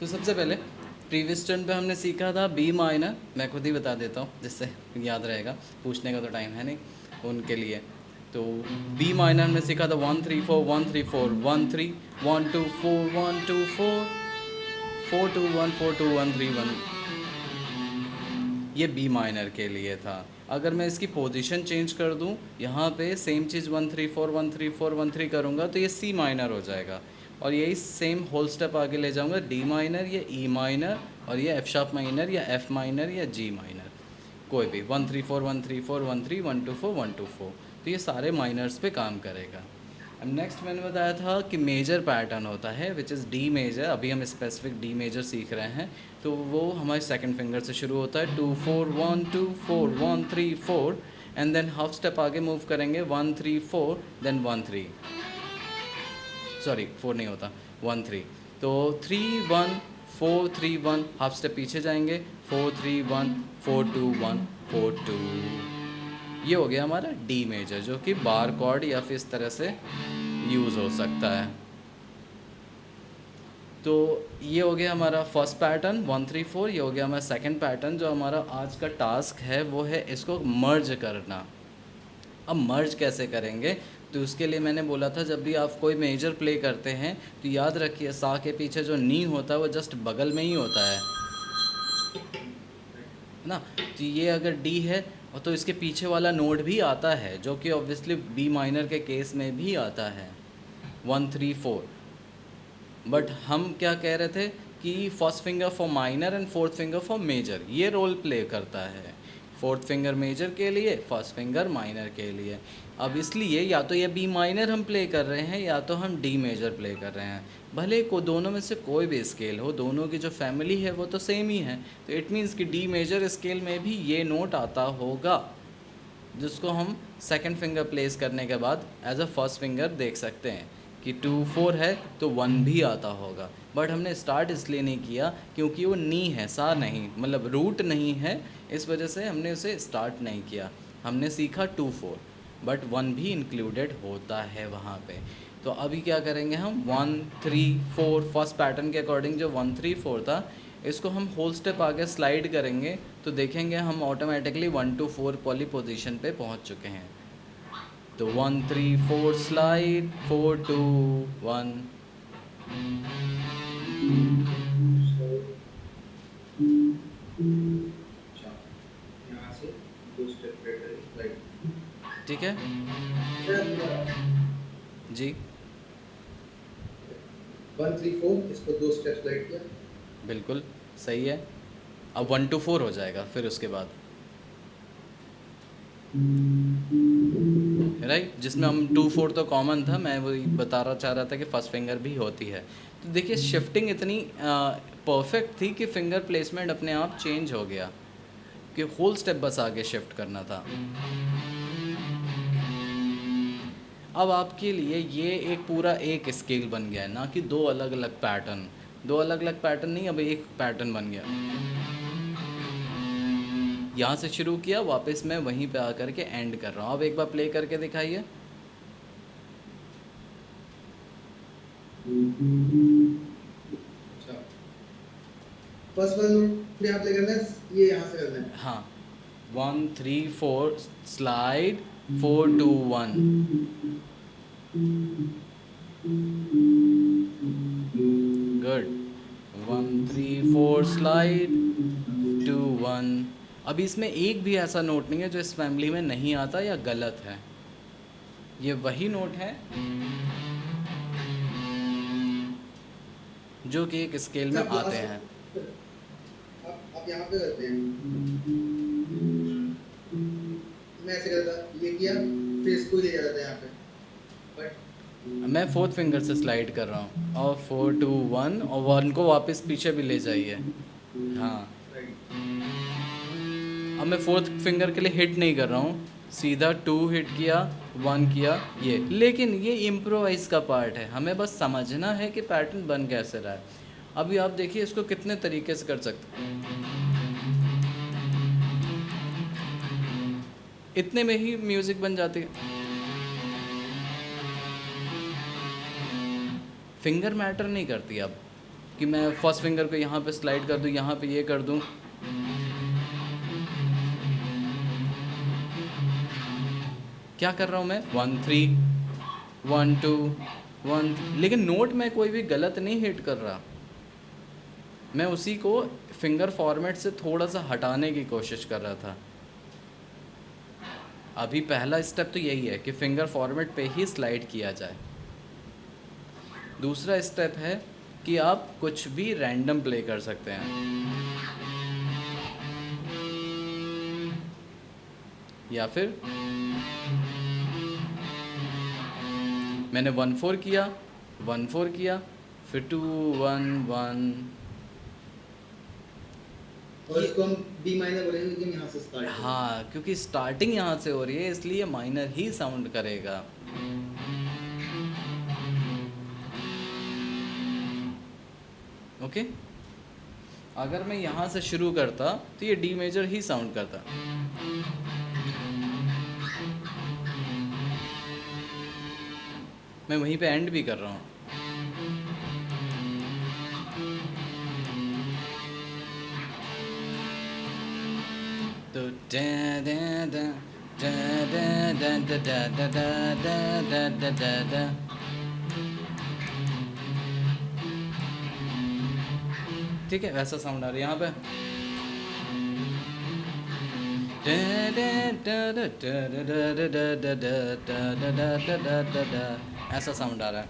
तो सबसे पहले प्रीवियस टर्न पे हमने सीखा था बी माइनर, मैं खुद ही बता देता हूँ जिससे याद रहेगा, पूछने का तो टाइम है नहीं उनके लिए। तो बी माइनर हमने सीखा था 1 3 4 1 3 4 1 3 1 2 4 1 2 4 4 2 1 4 2 1 3 1, ये बी माइनर के लिए था। अगर मैं इसकी पोजीशन चेंज कर दूं, यहाँ पे सेम चीज़ 1 3 4 1 3 4 1 3 करूँगा तो ये सी माइनर हो जाएगा, और यही सेम होल स्टेप आगे ले जाऊँगा डी माइनर या ई माइनर, और ये एफ शार्प माइनर या एफ माइनर या जी माइनर, कोई भी 1 3 4 1 3 4 1 3 1 2 4 1 2 4, तो ये सारे माइनर्स पे काम करेगा। अब नेक्स्ट मैंने बताया था कि मेजर पैटर्न होता है विच इज़ डी मेजर, अभी हम स्पेसिफिक डी मेजर सीख रहे हैं, तो वो हमारे सेकंड फिंगर से शुरू होता है 2 4 1 2 4 1 3 4, एंड देन हाफ स्टेप आगे मूव करेंगे 1 3 4 देन 1 3, सॉरी 4 नहीं होता 1 3, तो 3 1 4 3 1, हाफ स्टेप पीछे जाएंगे 4 3 1 4 2 1 4 2, ये हो गया हमारा डी मेजर, जो कि बार कॉर्ड या फिर इस तरह से यूज़ हो सकता है। तो ये हो गया हमारा फर्स्ट पैटर्न 1 3 4, ये हो गया हमारा सेकंड पैटर्न। जो हमारा आज का टास्क है वो है इसको मर्ज करना। अब मर्ज कैसे करेंगे, तो उसके लिए मैंने बोला था जब भी आप कोई मेजर प्ले करते हैं तो याद रखिए सा के पीछे जो नी होता है वो जस्ट बगल में ही होता है ना। तो ये अगर डी है और तो इसके पीछे वाला नोड भी आता है, जो कि ऑब्वियसली बी माइनर के केस में भी आता है 1 3 4, बट हम क्या कह रहे थे कि first finger for minor and fourth finger for major ये रोल प्ले करता है, फोर्थ फिंगर मेजर के लिए, फर्स्ट फिंगर माइनर के लिए। अब इसलिए या तो ये बी माइनर हम प्ले कर रहे हैं या तो हम डी मेजर प्ले कर रहे हैं, भले को दोनों में से कोई भी स्केल हो, दोनों की जो फैमिली है वो तो सेम ही है, तो इट मीन्स कि डी मेजर स्केल में भी ये नोट आता होगा, जिसको हम सेकंड फिंगर प्लेस करने के बाद एज अ फर्स्ट फिंगर देख सकते हैं कि 2 4 है तो 1 भी आता होगा। बट हमने स्टार्ट इसलिए नहीं किया क्योंकि वो नी है, सा नहीं, मतलब रूट नहीं है, इस वजह से हमने उसे स्टार्ट नहीं किया। हमने सीखा 2 4, बट 1 भी इंक्लूडेड होता है वहाँ पे। तो अभी क्या करेंगे हम 1 3 4, फर्स्ट पैटर्न के अकॉर्डिंग जो 1 3 4 था, इसको हम होल स्टेप आगे स्लाइड करेंगे तो देखेंगे हम ऑटोमेटिकली 1 2 4 पॉली पोजीशन पे पहुंच चुके हैं। तो 1 3 4 स्लाइड 4 2 1, अच्छा, यहाँ से दो स्टेप लेटर स्लाइड ठीक है जी, 1 3 4, इसको दो स्टेप स्लाइड किया। बिल्कुल सही है। अब 1 2 4 हो जाएगा फिर उसके बाद, राइट, जिसमें हम 2 4 तो कॉमन था, मैं वही बता रहा चाह रहा था कि फर्स्ट फिंगर भी होती है। तो देखिए शिफ्टिंग इतनी परफेक्ट थी कि फिंगर प्लेसमेंट अपने आप चेंज हो गया, कि होल स्टेप बस आगे शिफ्ट करना था। अब आपके लिए ये एक पूरा एक स्केल बन गया है, ना कि दो अलग अलग पैटर्न, दो अलग अलग पैटर्न नहीं, अब एक पैटर्न बन गया। यहाँ से शुरू किया, वापस मैं वहीं पे आकर के एंड कर रहा हूँ। अब एक बार प्ले करके दिखाइए। अच्छा, फर्स्ट वाला नोट यहाँ प्ले करना है, ये यहाँ से करना है। हाँ 1 3 4 स्लाइड 4 2 1, गुड 1 3 4 स्लाइड 2 1। अब इसमें एक भी ऐसा नोट नहीं है जो इस फैमिली में नहीं आता या गलत है, ये वही नोट है जो कि एक स्केल में अच्छा, आते हैं। अब यहाँ पे करते हैं। मैं ऐसे करता, ये किया, फिर इसको ले जाता था यहाँ पे, बट मैं फोर्थ फिंगर से स्लाइड कर रहा हूँ और 4 2 1, और 1 को वापस पीछे भी ले जाइए। हाँ, अब मैं फोर्थ फिंगर के लिए हिट नहीं कर रहा हूँ, सीधा 2 हिट किया 1 किया ये, लेकिन ये इम्प्रोवाइज का पार्ट है, हमें बस समझना है कि पैटर्न बन कैसे रहा है। अभी आप देखिए इसको कितने तरीके से कर सकते हैं, इतने में ही म्यूज़िक बन जाती है। फिंगर मैटर नहीं करती अब, कि मैं फर्स्ट फिंगर को यहाँ पे स्लाइड कर दूँ, यहाँ पे ये कर दूँ। क्या कर रहा हूँ मैं, 1 3 1 2 1, लेकिन नोट में कोई भी गलत नहीं हिट कर रहा, मैं उसी को फिंगर फॉर्मेट से थोड़ा सा हटाने की कोशिश कर रहा था। अभी पहला स्टेप तो यही है कि फिंगर फॉर्मेट पे ही स्लाइड किया जाए। दूसरा स्टेप है कि आप कुछ भी रैंडम प्ले कर सकते हैं, या फिर मैंने 1 4 किया, 1 4 किया, फिर 2 1 1। और इसको हम बी माइनर बोलेंगे क्योंकि हम यहाँ से स्टार्ट करेंगे। हाँ, क्योंकि स्टार्टिंग यहाँ से हो रही है इसलिए माइनर ही साउंड करेगा। ओके, अगर मैं यहाँ से शुरू करता तो ये डी मेजर ही साउंड करता। मैं वहीं पे एंड भी कर रहा हूँ। तो da da da da da da da da da da da da da। ठीक है, वैसा साउंड आ रहा है यहाँ पे। ऐसा साउंड आ रहा है।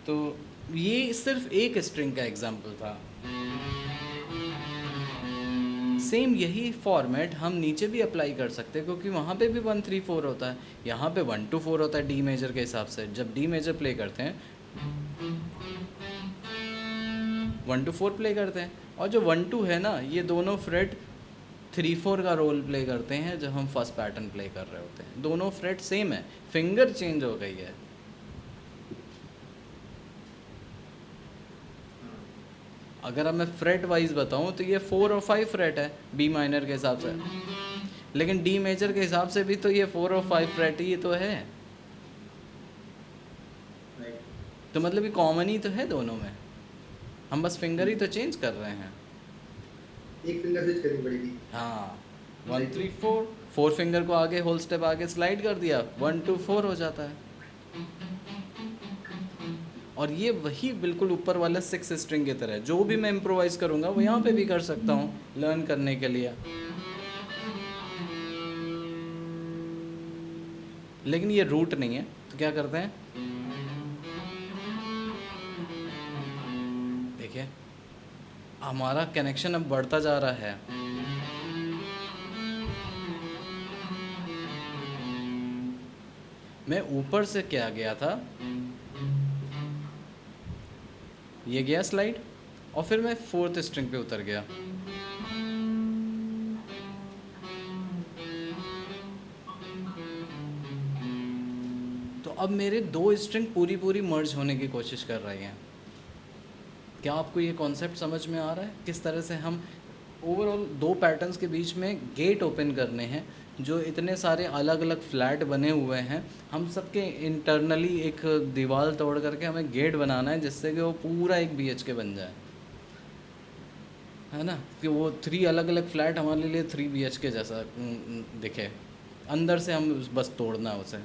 तो ये सिर्फ एक स्ट्रिंग का एग्जाम्पल था। सेम यही फॉर्मेट हम नीचे भी अप्लाई कर सकते हैं, क्योंकि वहाँ पे भी 1 3 4 होता है, यहाँ पे 1 2 4 होता है डी मेजर के हिसाब से। जब डी मेजर प्ले करते हैं 1 2 4 प्ले करते हैं, और जो 1 2 है ना, ये दोनों फ्रेट 3 4 का रोल प्ले करते हैं जब हम फर्स्ट पैटर्न प्ले कर रहे होते हैं। दोनों फ्रेट सेम है, फिंगर चेंज हो गई है। अगर अब मैं फ्रेट वाइज बताऊं तो ये 4 और 5 फ्रेट है बी माइनर के हिसाब से, लेकिन डी मेजर के हिसाब से भी तो ये 4 और 5 फ्रेट ही तो है। तो मतलब ये कॉमन ही तो है दोनों में, हम बस फिंगर ही तो चेंज कर रहे हैं। एक फिंगर स्विच करनी पड़ेगी। हाँ, 1 3 4, 4 फिंगर को आगे होल स्टेप आगे स्लाइड कर दिया, 1 2 4 हो जाता है। और ये वही बिल्कुल ऊपर वाला 6 स्ट्रिंग की तरह है। जो भी मैं इम्प्रोवाइज करूँगा वो यहाँ पे भी कर सकता हूँ लर्न करने के लिए। लेकिन ये रूट नहीं है, तो क्या करते हैं, देखिए हमारा कनेक्शन अब बढ़ता जा रहा है। मैं ऊपर से क्या गया था, ये गया स्लाइड, और फिर मैं 4th स्ट्रिंग पे उतर गया। तो अब मेरे 2 स्ट्रिंग पूरी पूरी मर्ज होने की कोशिश कर रही हैं। क्या आपको ये कॉन्सेप्ट समझ में आ रहा है, किस तरह से हम ओवरऑल 2 पैटर्न्स के बीच में गेट ओपन करने हैं, जो इतने सारे अलग अलग फ्लैट बने हुए हैं, हम सबके इंटरनली एक दीवार तोड़ करके हमें गेट बनाना है जिससे कि वो पूरा एक BHK बन जाए, है ना, कि वो 3 अलग अलग फ्लैट हमारे लिए 3 BHK जैसा दिखे, अंदर से हम बस तोड़ना है उसे।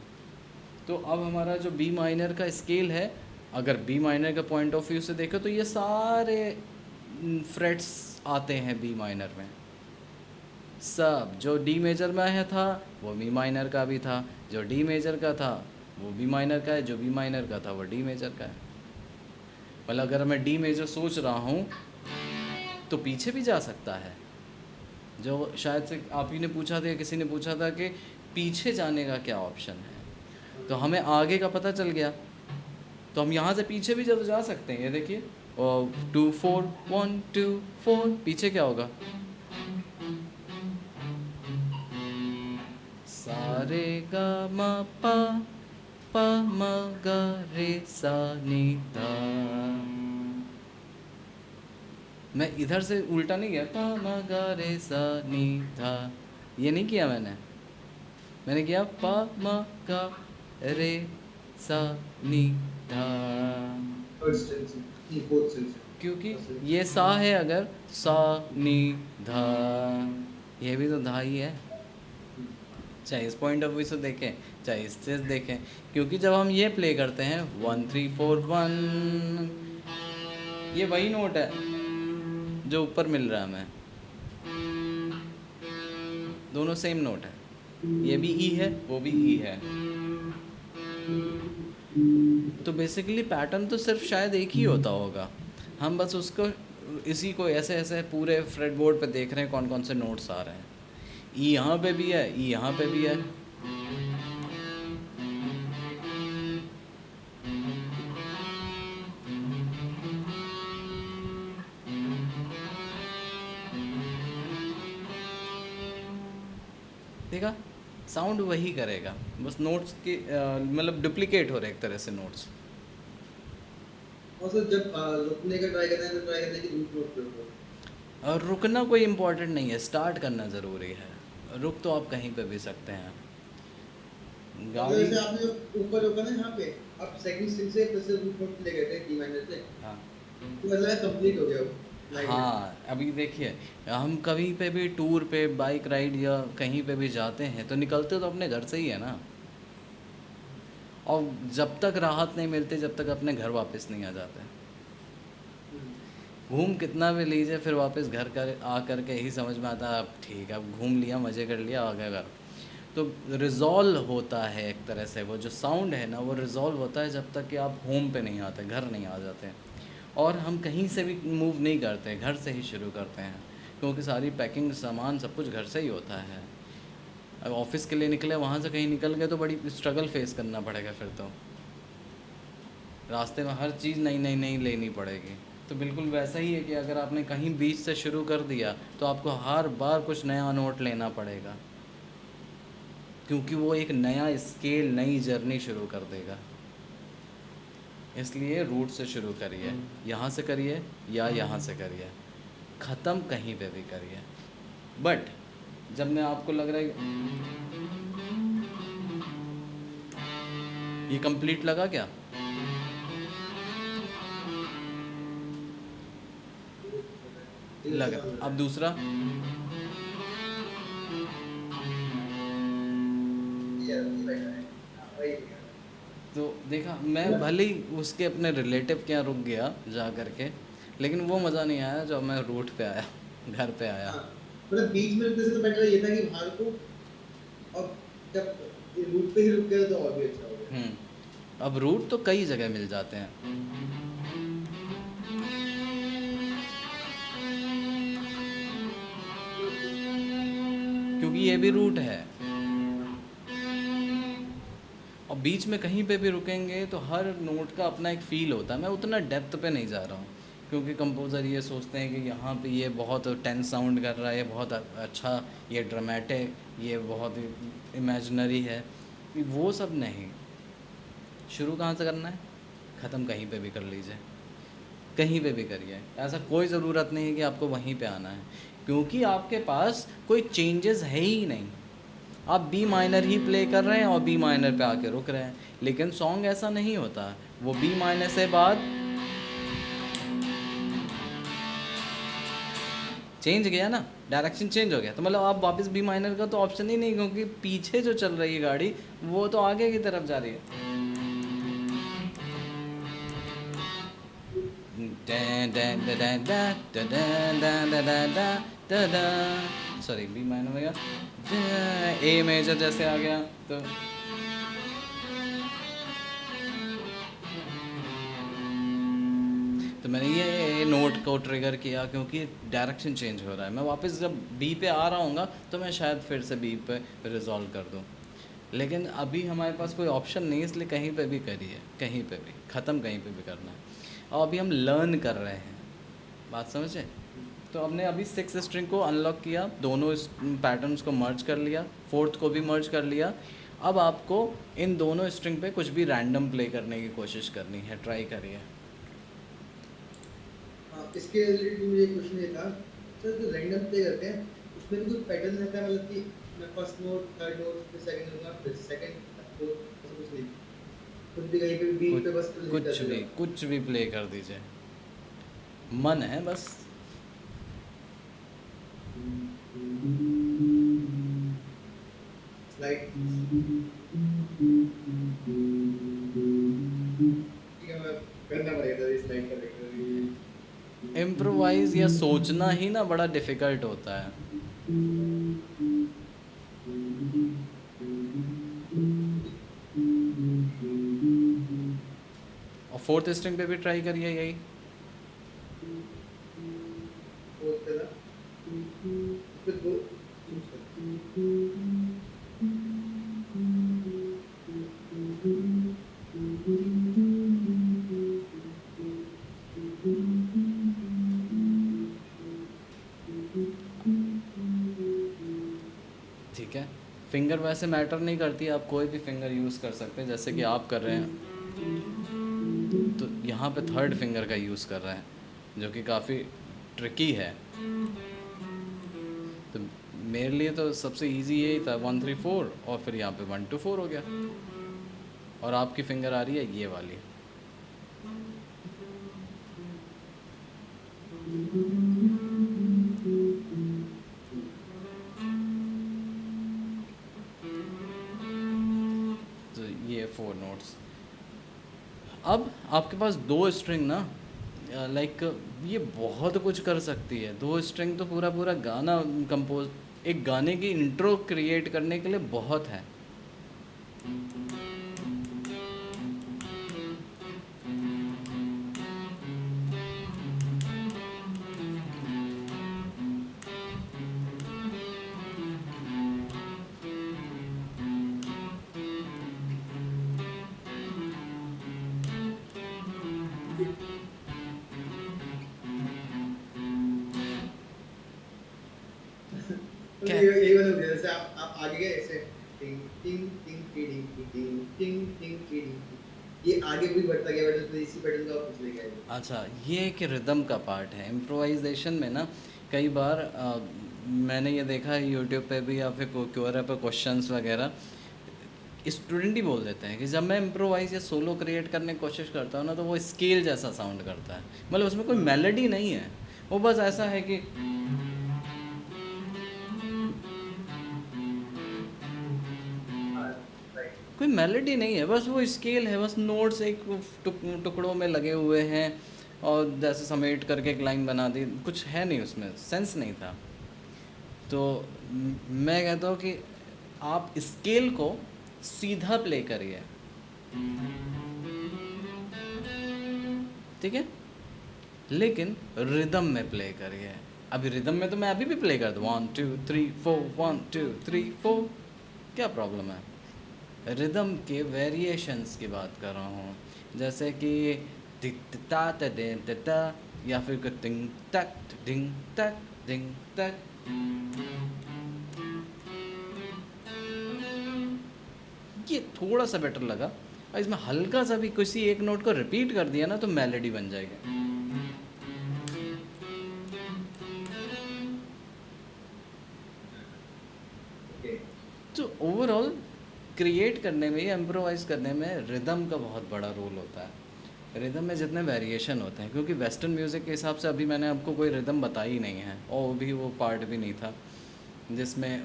तो अब हमारा जो बी माइनर का स्केल है, अगर बी माइनर का पॉइंट ऑफ व्यू से देखो तो ये सारे फ्रेट्स आते हैं बी माइनर में। सब जो डी मेजर में है था वो बी माइनर का भी था, जो डी मेजर का था वो बी माइनर का है, जो बी माइनर का था वो डी मेजर का है। मतलब अगर मैं डी मेजर सोच रहा हूँ तो पीछे भी जा सकता है। जो शायद से आप ही ने पूछा था या किसी ने पूछा था कि पीछे जाने का क्या ऑप्शन है, तो हमें आगे का पता चल गया, तो हम यहाँ से पीछे भी जा सकते हैं। ये देखिए, और 2 4 1 2 4, पीछे क्या होगा, सारे गा मा पा पा मा गा रे सा नी धा। मैं इधर से उल्टा नहीं गया, पा मा गा रे सा नी धा, ये नहीं किया मैंने किया पा मा गा रे सा नी धा। थर्ड स्ट्रिंग से, फोर्थ स्ट्रिंग से। क्योंकि ये सा है, अगर सा नी धा, ये भी तो धा ही है, चाहे इस पॉइंट ऑफ व्यू से देखें चाहे इससे देखें। क्योंकि जब हम ये प्ले करते हैं 1 3 4 1, ये वही नोट है जो ऊपर मिल रहा है हमें, दोनों सेम नोट है, ये भी ई है वो भी ई है। तो बेसिकली पैटर्न तो सिर्फ शायद एक ही होता होगा, हम बस उसको इसी को ऐसे ऐसे पूरे फ्रेडबोर्ड पे देख रहे हैं कौन कौन से नोट्स आ रहे हैं। ई यहाँ पे भी है, ई यहाँ पे भी है। देखा, साउंड वही करेगा, बस नोट्स के मतलब डुप्लीकेट हो रहे एक तरह से नोट्स। और सर जब रुकने का ट्राई करना है तो ट्राई करना है कि रूट नोट पे रुको। और रुकना कोई इम्पोर्टेंट नहीं है, स्टार्ट करना ज़रूरी है। रुक तो आप कहीं पे भी सकते हैं। और गाड़ी, जैसे आपने जो ऊपर रोका ना यहाँ पे, आप सेकंड स्ट्रिंग से फिर से रूट नोट प्ले करते हैं डी माइनर से, हाँ तो मतलब कंप्लीट हो गया वो लाइन। हाँ, अभी देखिए, हम कभी पे भी टूर पे बाइक राइड या कहीं पे भी जाते हैं तो निकलते तो अपने घर से ही है ना, और जब तक राहत नहीं मिलती जब तक अपने घर वापस नहीं आ जाते। घूम कितना भी लीजिए फिर वापस घर कर आ कर के ही समझ में आता है अब ठीक है, अब घूम लिया, मज़े कर लिया, आ गया घर। तो रिज़ॉल्व होता है एक तरह से, वो जो साउंड है ना वो रिज़ॉल्व होता है जब तक कि आप होम पे नहीं आते, घर नहीं आ जाते। और हम कहीं से भी मूव नहीं करते, घर से ही शुरू करते हैं, क्योंकि सारी पैकिंग सामान सब कुछ घर से ही होता है। अब ऑफिस के लिए निकले, वहाँ से कहीं निकल गए तो बड़ी स्ट्रगल फेस करना पड़ेगा, फिर तो रास्ते में हर चीज़ नई नई नई लेनी पड़ेगी। तो बिल्कुल वैसा ही है कि अगर आपने कहीं बीच से शुरू कर दिया तो आपको हर बार कुछ नया नोट लेना पड़ेगा, क्योंकि वो एक नया स्केल, नई जर्नी शुरू कर देगा। इसलिए रूट से शुरू करिए, यहाँ से करिए या यहाँ से करिए, ख़त्म कहीं पे भी करिए। बट जब मैं आपको लग रहा है ये कंप्लीट लगा क्या, लगा। अब दूसरा, तो देखा, मैं भले ही उसके अपने रिलेटिव के यहाँ रुक गया जा कर के, लेकिन वो मज़ा नहीं आया जब मैं रूट पे आया, घर पे आया। हाँ, मतलब बीच में रुकने से तो बेटर ये था कि बाहर को, और जब रूट पे ही रुक गए तो और भी अच्छा हो गया। अब रूट तो कई जगह मिल जाते हैं। क्योंकि ये भी रूट है, और बीच में कहीं पे भी रुकेंगे तो हर नोट का अपना एक फ़ील होता है। मैं उतना डेप्थ पे नहीं जा रहा हूँ, क्योंकि कंपोज़र ये सोचते हैं कि यहाँ पे ये बहुत टेंस साउंड कर रहा है, ये बहुत अच्छा, ये ड्रामेटिक, ये बहुत इमेजिनरी है। वो सब नहीं, शुरू कहाँ से करना है, ख़त्म कहीं पे भी कर लीजिए, कहीं पे भी करिए। ऐसा कोई ज़रूरत नहीं है कि आपको वहीं पे आना है, क्योंकि आपके पास कोई चेंजेस है ही नहीं। आप बी माइनर ही प्ले कर रहे हैं और बी माइनर पे आके रुक रहे हैं, लेकिन सॉन्ग ऐसा नहीं होता। वो बी माइनर से बाद चेंज गया ना, डायरेक्शन चेंज हो गया, तो मतलब आप वापस बी माइनर का तो ऑप्शन ही नहीं, क्योंकि पीछे जो चल रही है गाड़ी वो तो आगे की तरफ जा रही है। सॉरी, बी माइनर में गया, ए मेजर जैसे आ गया, तो मैंने ये नोट को ट्रिगर किया, क्योंकि डायरेक्शन चेंज हो रहा है। मैं वापस जब बी पे आ रहा हूँगा तो मैं शायद फिर से बी पे रिजॉल्व कर दूँ, लेकिन अभी हमारे पास कोई ऑप्शन नहीं है, इसलिए कहीं पे भी करिए, कहीं पे भी ख़त्म, कहीं पे भी करना है। और अभी हम लर्न कर रहे हैं, बात समझे। तो हमने अभी 6 स्ट्रिंग को अनलॉक किया, दोनों इस पैटर्न्स को मर्ज कर लिया, फोर्थ को भी मर्ज कर लिया। अब आपको इन दोनों स्ट्रिंग पे कुछ भी रैंडम प्ले करने की कोशिश करनी है, ट्राई करिए। हाँ, इसके रिलेटेड मुझे एक क्वेश्चन ये था सर, जो रैंडम प्ले करते हैं उसमें भी कोई पैटर्न रहता है, मतलब कि मैं फर्स्ट नोट, थर्ड नोट, फिर सेकंड लूंगा, फिर सेकंड, फोर्थ, ऐसा कुछ नहीं, कुछ भी कहीं पे बीट पे बस कुछ भी प्ले कर दीजिए, मन है बस। स्लाइड। ठीक है, मैं करना पड़ेगा तो स्लाइड कर देगा। इम्प्रोवाइज या सोचना ही ना बड़ा डिफ़िकल्ट होता है। और फोर्थ स्ट्रिंग पे भी ट्राई करिए यही। फोर्थ पे था, उस पे दो चूज कर। ठीक है, फिंगर वैसे मैटर नहीं करती, आप कोई भी फिंगर यूज़ कर सकते हैं, जैसे कि आप कर रहे हैं। तो यहाँ पे थर्ड फिंगर का यूज़ कर रहे हैं जो कि काफ़ी ट्रिकी है। तो मेरे लिए तो सबसे इजी यही था 1 3 4, और फिर यहाँ पे 1 2 4 हो गया। और आपकी फिंगर आ रही है ये वाली। तो ये 4 नोट्स। अब आपके पास दो स्ट्रिंग ना, लाइक ये बहुत कुछ कर सकती है। दो स्ट्रिंग तो पूरा पूरा गाना कंपोज, एक गाने की इंट्रो क्रिएट करने के लिए बहुत है। तो क्या? ये वाला हो गया, जैसे आप आगे गए ऐसे टिंग टिंग टिंग टिंग टिंग टिंग टिंग टिंग, ये आगे भी बढ़ता गया, बढ़ता, तो इसी पैटर्न का वापस ले गया। अच्छा, ये एक रिदम का पार्ट है इम्प्रोवाइजेशन में ना। कई बार मैंने ये देखा है यूट्यूब पे भी, या फिर क्यूआरए पे क्वेश्चंस वगैरह, स्टूडेंट ही बोल देते हैं कि जब मैं इम्प्रोवाइज या सोलो क्रिएट करने की कोशिश करता हूँ ना, तो वो स्केल जैसा साउंड करता है। मतलब उसमें कोई हाँ मेलोडी नहीं है, वो बस ऐसा है कि हाँ, राइट। कोई मेलोडी नहीं है, बस वो स्केल है, बस नोट्स एक टुकड़ों में लगे हुए हैं, और जैसे समेट करके एक लाइन बना दी, कुछ है नहीं उसमें, सेंस नहीं था। तो मैं कहता हूँ कि आप स्केल को सीधा प्ले करिए, ठीक है, लेकिन रिदम में प्ले करिए। अभी रिदम में तो मैं अभी भी प्ले कर दूँ 1 2 3 4 1 2 3 4, क्या प्रॉब्लम है। रिदम के वेरिएशंस की बात कर रहा हूँ, जैसे कि टिक ता ता दे ता ता, या फिर टिंग टक डिंग टक डिंग टक। ये थोड़ा सा बेटर लगा, और इसमें हल्का सा भी किसी एक नोट को रिपीट कर दिया ना, तो मेलोडी बन जाएगी। ओके। तो ओवरऑल क्रिएट करने में या इम्प्रोवाइज़ करने में रिदम का बहुत बड़ा रोल होता है। रिदम में जितने वेरिएशन होते हैं, क्योंकि वेस्टर्न म्यूज़िक के हिसाब से अभी मैंने आपको कोई रिदम बताई ही नहीं है, और वो भी वो पार्ट भी नहीं था जिसमें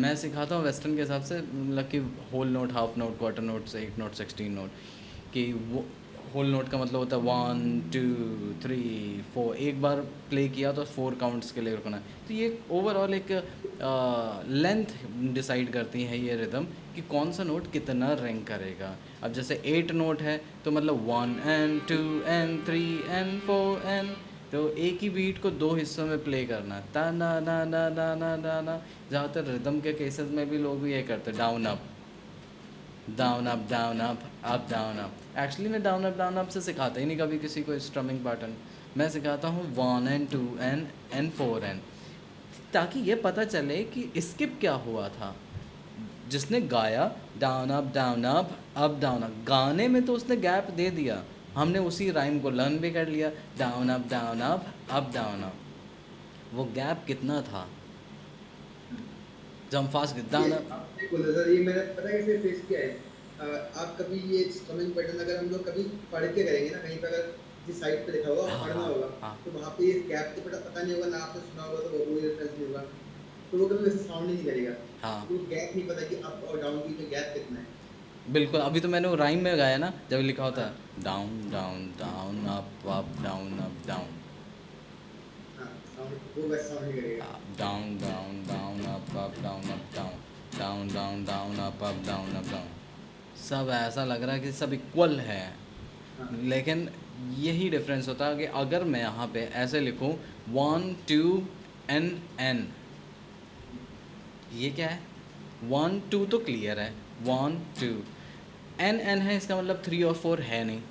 मैं सिखाता हूँ वेस्टर्न के हिसाब से, मतलब कि whole note, half note, quarter note से 8 नोट 16 नोट, कि वो होल नोट का मतलब होता है 1 2 3 4, एक बार प्ले किया तो 4 काउंट्स के लिए रुकना है। तो ये ओवरऑल एक लेंथ डिसाइड करती है ये रिदम, कि कौन सा नोट कितना रैंक करेगा। अब जैसे 8 नोट है तो मतलब 1 and 2 and 3 and 4 and, तो एक ही बीट को दो हिस्सों में प्ले करना है, ता ना ना ना ना ना ना ना। ज़्यादातर रिदम के केसेस में भी लोग ये करते हैं, down up down up down up down up. Actually मैं डाउन अप से सिखाता ही नहीं कभी किसी को स्ट्रमिंग पैटर्न। मैं सिखाता हूँ 1 and 2 and 4 and, ताकि ये पता चले कि स्किप क्या हुआ था। जिसने गाया डाउन अप डाउन अप, गाने में तो उसने गैप दे दिया, हमने उसी राइम को लर्न भी कर लिया, डाउन अप डाउन अप। वो गैप कितना था जब हम फास्ट ये डाउन अप। आप सही बोल रहे हो सर, ये मैंने पता है कैसे फेस किया है। आप कभी ये स्ट्रमिंग पैटर्न अगर हम लोग कभी पढ़ के करेंगे ना कहीं पे, अगर किसी साइट पे लिखा होगा और हाँ पढ़ना हाँ होगा, हाँ। तो वहाँ पे इस गैप तो पता नहीं होगा ना, आपने सुना होगा तो वो कोई रेफरेंस नहीं होगा, तो वो कभी वैसे साउंड ही नहीं करेगा, हाँ क्योंकि वो गैप नहीं पता कि अप और डाउन बीच में गैप कितना है। बिल्कुल, अभी तो मैंने वो राइम में गाया ना, जब लिखा होता हाँ, है down down down up down up down, हाँ, साउंड वो वैसे साउंड नहीं करेगा। Down down down up down down, down down down up down down, सब ऐसा लग रहा है कि सब इक्वल है। हाँ, लेकिन यही डिफरेंस होता है कि अगर मैं यहाँ पे ऐसे लिखूँ 1 2 एन, ये क्या है? 1 2 तो क्लियर है, 1 2, एन है, इसका मतलब 3 और 4 है नहीं,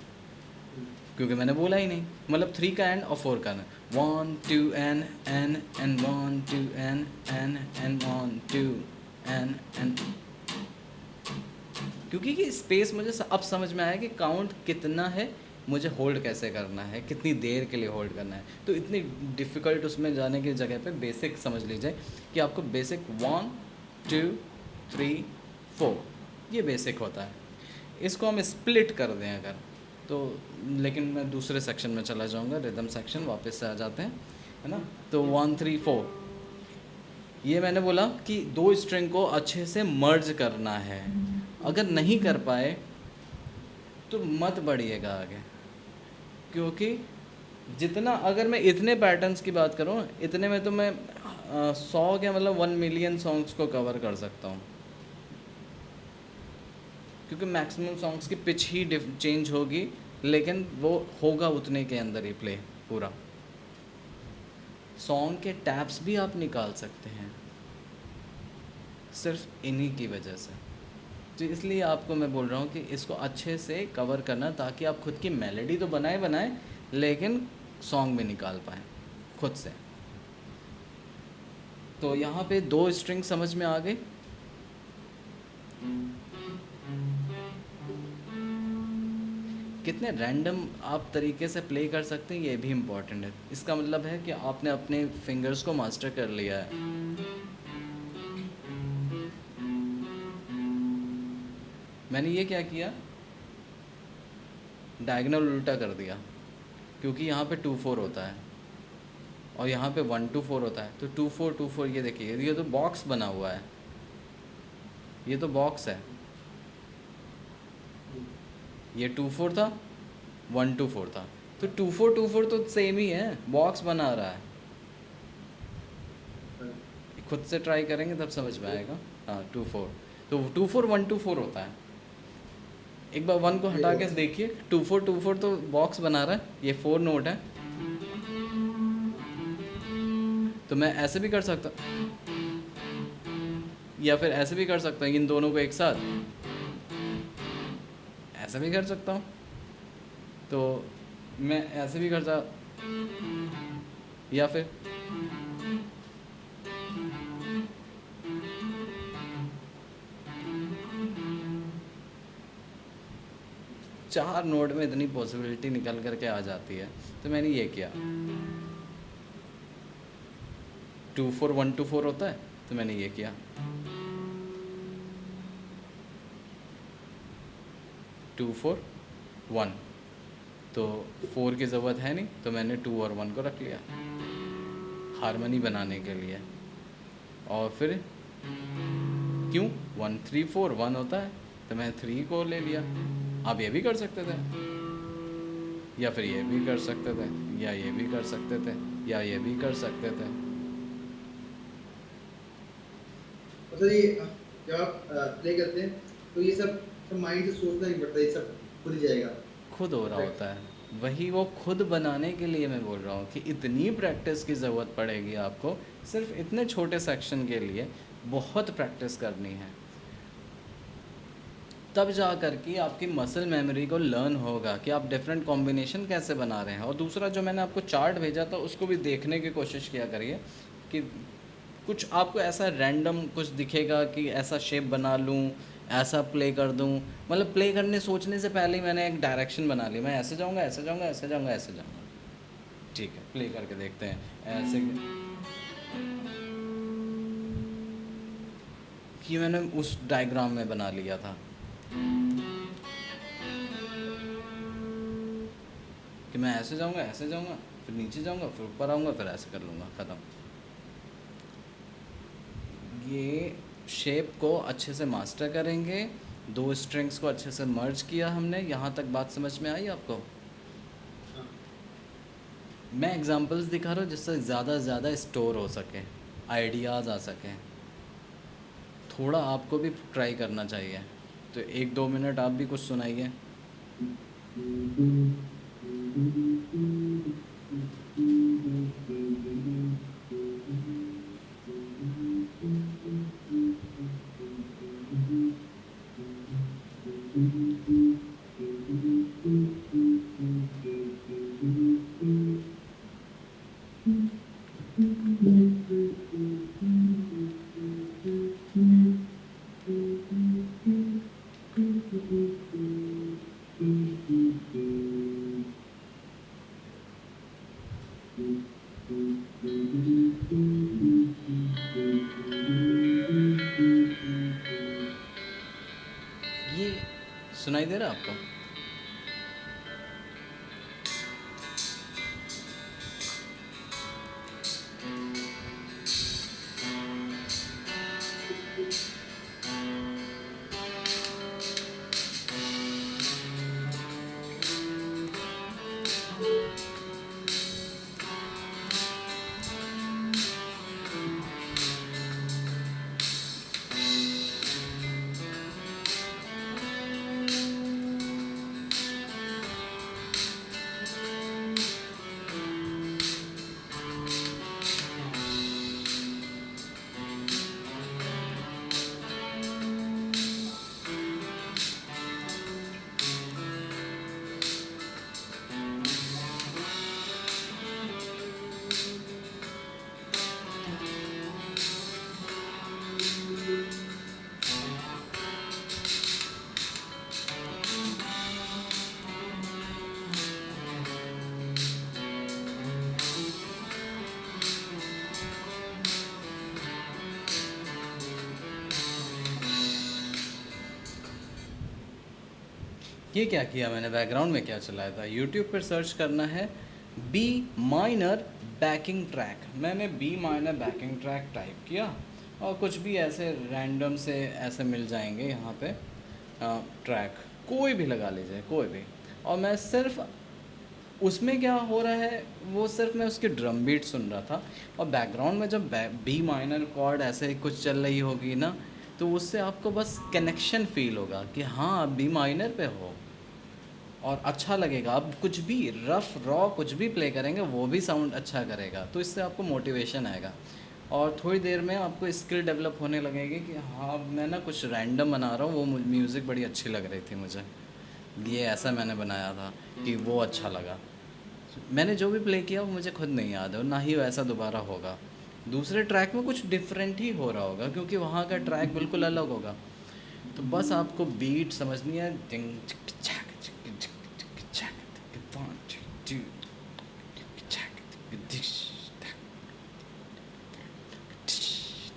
हुँ, क्योंकि मैंने बोला ही नहीं। मतलब 3 का एन और 4 का एन, 1 2 एन 1 2 एन 1 2 एन, क्योंकि ये स्पेस मुझे अब समझ में आया कि काउंट कितना है, मुझे होल्ड कैसे करना है, कितनी देर के लिए होल्ड करना है। तो इतनी डिफ़िकल्ट उसमें जाने की जगह पे बेसिक समझ लीजिए कि आपको बेसिक 1 2 3 4, ये बेसिक होता है। इसको हम स्प्लिट कर दें अगर तो, लेकिन मैं दूसरे सेक्शन में चला जाऊंगा, रिदम सेक्शन, वापस से आ जाते हैं, है ना। तो 1 3 4, ये मैंने बोला कि दो स्ट्रिंग को अच्छे से मर्ज करना है। अगर नहीं कर पाए तो मत बढ़िएगा आगे, क्योंकि जितना, अगर मैं इतने पैटर्न्स की बात करूँ, इतने में तो मैं 100 के मतलब 1 मिलियन सॉन्ग्स को कवर कर सकता हूँ, क्योंकि मैक्सिमम सॉन्ग्स की पिच ही चेंज होगी, लेकिन वो होगा उतने के अंदर ही प्ले पूरा। सॉन्ग के टैप्स भी आप निकाल सकते हैं सिर्फ इन्हीं की वजह से। तो इसलिए आपको मैं बोल रहा हूँ कि इसको अच्छे से कवर करना, ताकि आप खुद की मेलोडी तो बनाए लेकिन सॉन्ग भी निकाल पाएँ खुद से। तो यहाँ पे 2 स्ट्रिंग समझ में आ गए। कितने रैंडम आप तरीके से प्ले कर सकते हैं, ये भी इम्पॉर्टेंट है। इसका मतलब है कि आपने अपने फिंगर्स को मास्टर कर लिया है। मैंने ये क्या किया, डायगोनल उल्टा कर दिया, क्योंकि यहाँ पे 2 4 होता है और यहाँ पे 1 2 4 होता है, तो 2 4 2 4, ये देखिए, ये तो बॉक्स बना हुआ है, ये तो बॉक्स है। हुँ, ये 2 4 था, 1 2 4 था, तो 2 4 2 4 तो सेम ही है, बॉक्स बना रहा है। हाँ, खुद से ट्राई करेंगे तब समझ में आएगा। हाँ 2 4, तो 2 4 1 2 4 होता है। एक बार 1 को ये हटा के बॉक्स देखिए, 2 4 तो बॉक्स बना रहा है, ये 4 नोट है। तो मैं ऐसे भी कर सकता, या फिर ऐसे भी कर सकता हूँ, इन दोनों को एक साथ ऐसे भी कर सकता हूँ। तो मैं ऐसे भी कर सकता, या फिर चार नोट में इतनी पॉसिबिलिटी निकल करके आ जाती है। तो मैंने ये किया, 2 4 1 2 4 होता है, तो मैंने ये किया, 2 4 1, तो 4 की ज़रूरत है नहीं, तो मैंने 2 और 1 को रख लिया हारमोनी बनाने के लिए। और फिर क्यों 1 3 4 1 होता है, तो मैं 3 को ले लिया। आप ये भी कर सकते थे, या फिर ये भी कर सकते थे, या ये भी कर सकते थे, या ये भी कर सकते थे। मतलब ये जब आप प्ले करते हैं, तो ये सब सब माइंड से सोचना नहीं पड़ता, ये सब खुद ही जाएगा। खुद हो रहा राइट। होता है, वही वो खुद बनाने के लिए मैं बोल रहा हूँ कि इतनी प्रैक्टिस की ज़रूरत पड़ेगी आपको, सिर्फ इतने छोटे सेक्शन के लिए बहुत प्रैक्टिस करनी है, तब जा कर के आपकी मसल मेमोरी को लर्न होगा कि आप डिफरेंट कॉम्बिनेशन कैसे बना रहे हैं। और दूसरा, जो मैंने आपको चार्ट भेजा था, उसको भी देखने की कोशिश किया करिए कि कुछ आपको ऐसा रैंडम कुछ दिखेगा कि ऐसा शेप बना लूँ, ऐसा प्ले कर दूँ। मतलब प्ले करने सोचने से पहले ही मैंने एक डायरेक्शन बना ली, मैं ऐसे जाऊँगा, ऐसे जाऊँगा, ऐसे जाऊँगा, ऐसे जाऊँगा। ठीक है, प्ले करके देखते हैं ऐसे कि मैंने उस डायग्राम में बना लिया था कि मैं ऐसे जाऊँगा फिर नीचे जाऊँगा फिर ऊपर आऊँगा फिर ऐसे कर लूँगा, ख़त्म। ये शेप को अच्छे से मास्टर करेंगे। 2 स्ट्रिंग्स को अच्छे से मर्ज किया हमने, यहाँ तक बात समझ में आई आपको? हाँ। मैं एग्जांपल्स दिखा रहा हूँ जिससे ज़्यादा से ज़्यादा स्टोर हो सके, आइडियाज़ आ सकें। थोड़ा आपको भी ट्राई करना चाहिए। तो 1-2 मिनट आप भी कुछ सुनाइए। ये सुनाई दे रहा है आपको? ये क्या किया मैंने, बैकग्राउंड में क्या चलाया था? यूट्यूब पर सर्च करना है बी माइनर बैकिंग ट्रैक। मैंने B minor backing track type किया और कुछ भी ऐसे रैंडम से ऐसे मिल जाएंगे यहाँ पे ट्रैक, कोई भी लगा लीजिए, कोई भी। और मैं सिर्फ उसमें क्या हो रहा है वो सिर्फ मैं उसकी ड्रम बीट सुन रहा था, और बैकग्राउंड में जब बी माइनर कॉर्ड ऐसे कुछ चल रही होगी ना, तो उससे आपको बस कनेक्शन फील होगा कि हाँ आप बी माइनर पे हो, और अच्छा लगेगा। आप कुछ भी रफ़ रॉ कुछ भी प्ले करेंगे वो भी साउंड अच्छा करेगा, तो इससे आपको मोटिवेशन आएगा और थोड़ी देर में आपको स्किल डेवलप होने लगेगी कि हाँ मैं ना कुछ रैंडम बना रहा हूँ, वो म्यूज़िक बड़ी अच्छी लग रही थी मुझे, ये ऐसा मैंने बनाया था कि वो अच्छा लगा। मैंने जो भी प्ले किया वो मुझे खुद नहीं याद है और ना ही वैसा दोबारा होगा। दूसरे ट्रैक में कुछ डिफरेंट ही हो रहा होगा क्योंकि वहाँ का ट्रैक बिल्कुल अलग होगा। तो बस आपको बीट समझनी है, टिंग चिक चैक चिक चिक चिक चैक टिक वन चिक टू चैक टिक दिश टैक टिश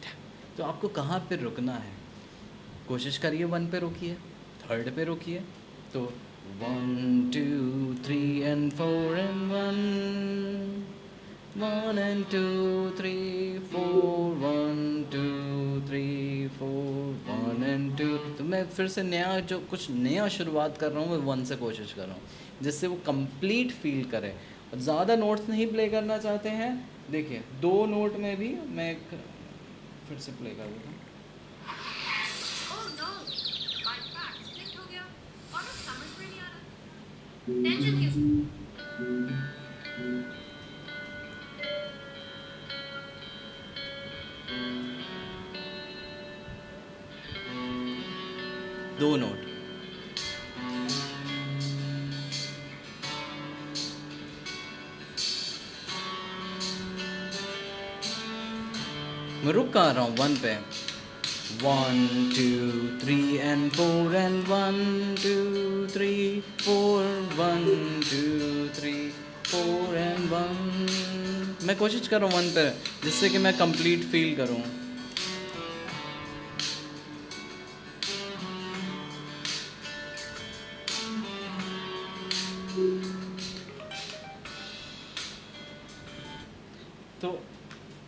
टैक। तो आपको कहाँ पे रुकना है, कोशिश करिए 1 पे रुकिए, 3rd पे रुकिए, तो 1 2 3 and 4 and 1 1 and 2 3 4 1 2 3 4 1 and 2। तो मैं फिर से नया जो कुछ नया शुरुआत कर रहा हूँ मैं 1 से कोशिश कर रहा हूँ जिससे वो कंप्लीट फील करे। और ज़्यादा नोट्स नहीं प्ले करना चाहते हैं, देखिए 2 नोट में भी मैं एक फिर से प्ले कर देता हूँ। Oh no! My back split हो गया और अब समझ में नहीं आ रहा। टेंशन किस? दो नोट मैं रुक कहाँ रहा हूँ 1 पे। 1 2 3 and 4 and 1 2 3 4 1 2 3 4 and 1। मैं कोशिश कर रहा हूँ 1 पे जिससे कि मैं कंप्लीट फील करूँ।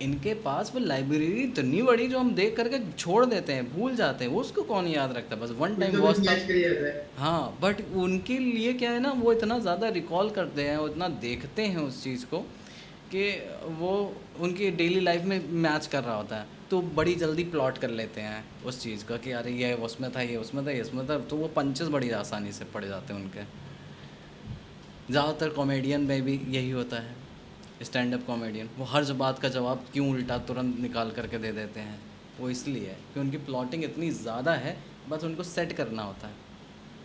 इनके पास वो लाइब्रेरी इतनी बड़ी जो हम देख करके छोड़ देते हैं, भूल जाते हैं, वो उसको कौन याद रखता है, बस वन कुछ टाइम ना कुछ वॉच था। मैच कर ही जाता है। हाँ, बट उनके लिए क्या है ना, वो इतना ज़्यादा रिकॉल करते हैं, वो इतना देखते हैं उस चीज़ को कि वो उनकी डेली लाइफ में मैच कर रहा होता है, तो बड़ी जल्दी प्लॉट कर लेते हैं उस चीज़ का कि अरे ये उसमें था, ये उसमें था, ये उसमें था, तो वो पंचेस बड़ी आसानी से पड़ जाते हैं उनके। ज़्यादातर कॉमेडियन में भी यही होता है, स्टैंड अप कॉमेडियन, वो हर बात का जवाब क्यों उल्टा तुरंत निकाल करके दे देते हैं, वो इसलिए कि उनकी प्लॉटिंग इतनी ज़्यादा है, बस उनको सेट करना होता है,